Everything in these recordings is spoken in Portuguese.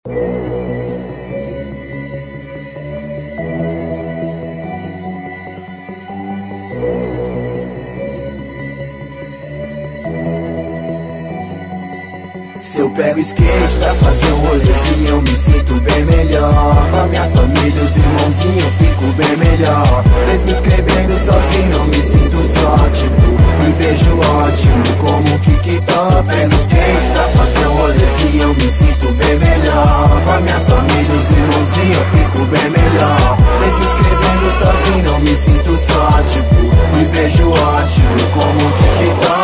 Se eu pego skate pra fazer um rolezinho, eu me sinto bem melhor. Com a minha família, os irmãozinhos, eu fico bem melhor. Mesmo escrevendo sozinho, eu me sinto só, tipo, me vejo ótimo como Kikitó. Pego skate pra fazer um rolezinho, eu me sinto bem melhor. Com a minha família, os irmãozinhos, eu fico bem melhor. Mesmo escrevendo sozinho, eu me sinto só, tipo, me vejo ótimo como Kikitó.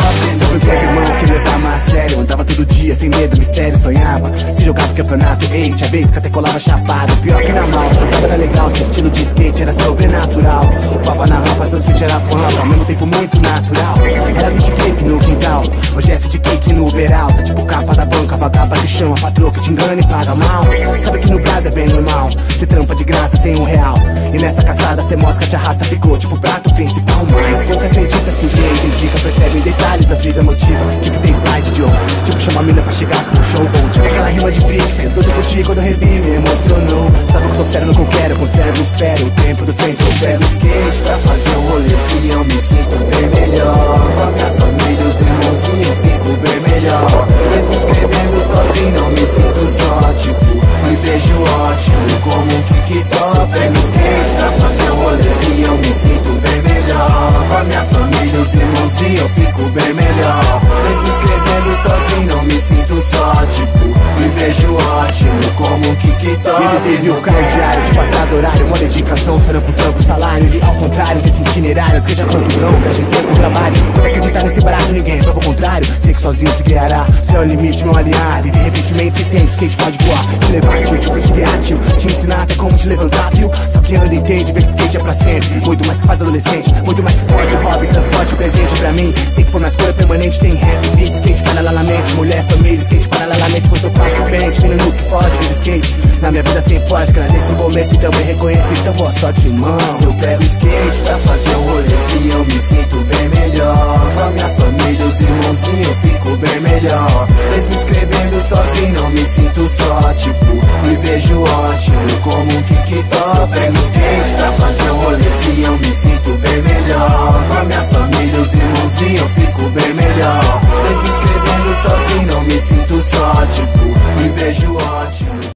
Eu tenho irmão que levava a sério, andava todo dia sem medo, mistério, sonhava. Se jogava campeonato, ei, tinha vez que até colava chapado. Pior que na mal, você tava legal, seu estilo de skate era sobrenatural. Voava na rampa, seu switch era pampa, ao mesmo tempo muito natural. Era 20 flip no quintal, hoje é de cake no Uberal. Tá tipo capa da banca, vagaba do chão, a patroa que te engana e paga mal. Sabe que no Brasil é bem normal, cê trampa de graça sem R$1. E nessa caçada cê mosca, te arrasta, ficou tipo prato principal. Mas pouco acredita, se vê, identifica, percebe em detalhes, a vida motiva. Tipo tem slide de ouro, tipo chama a mina pra chegar pro show bom. Tipo aquela rima de freak, pensou de curtir quando eu revi, me emocionou. Sabe que eu sou sério no que eu quero, conservo, espero o tempo do senso. Eu pego skate pra fazer um rolezinho, eu me sinto bem melhor. Com a minha família, os irmãozinhos, eu fico bem melhor. Mesmo escrevendo sozinho, eu me sinto só, tipo, me vejo ótimo como Kikitó. Pego skate pra fazer um rolezinho, eu me sinto bem melhor. Com a minha família, os irmãozinhos, eu fico bem melhor. Mesmo escrevendo sozinho, eu me sinto só, tipo, me vejo ótimo como Kikitó. Ele teve o caos diário, tipo atrás horário, uma dedicação, será pro trampo, salário. Ele ao contrário desse itinerário, esqueja a conclusão, viaja em tempo, trabalho. Quando acreditar nesse barato, ninguém prova o contrário. Sei que sozinho se guiará, céu é o limite, meu aliado. E de repente se sente, skate pode voar. Te levar, tio, tipo te guiar, tio. Te ensinar até como te levantar, viu? Só que anda entende, vê que skate é pra sempre. Muito mais que faz adolescente, muito mais que esporte, hobby, transporte, presente pra mim. Sei que for na escolha permanente, tem rap, beat, skate paralelamente. Mulher, família, skate paralelamente. Quando eu passo pente, vindo no que fode, vejo skate. Na minha vida sem forte, que agradeço o começo e também reconheço. Então boa sorte, irmão. Se eu pego skate pra fazer um rolezinho, eu me sinto bem melhor. Com a minha família, os irmãozinhos, eu fico bem melhor. Mesmo escrevendo sozinho, eu me sinto só, tipo, me vejo ótimo como Kikitó. Pego skate pra fazer um rolezinho, eu me sinto bem melhor. Com a minha família, os irmãozinhos, eu fico bem melhor. Mesmo escrevendo sozinho, eu me sinto só, tipo, me vejo ótimo.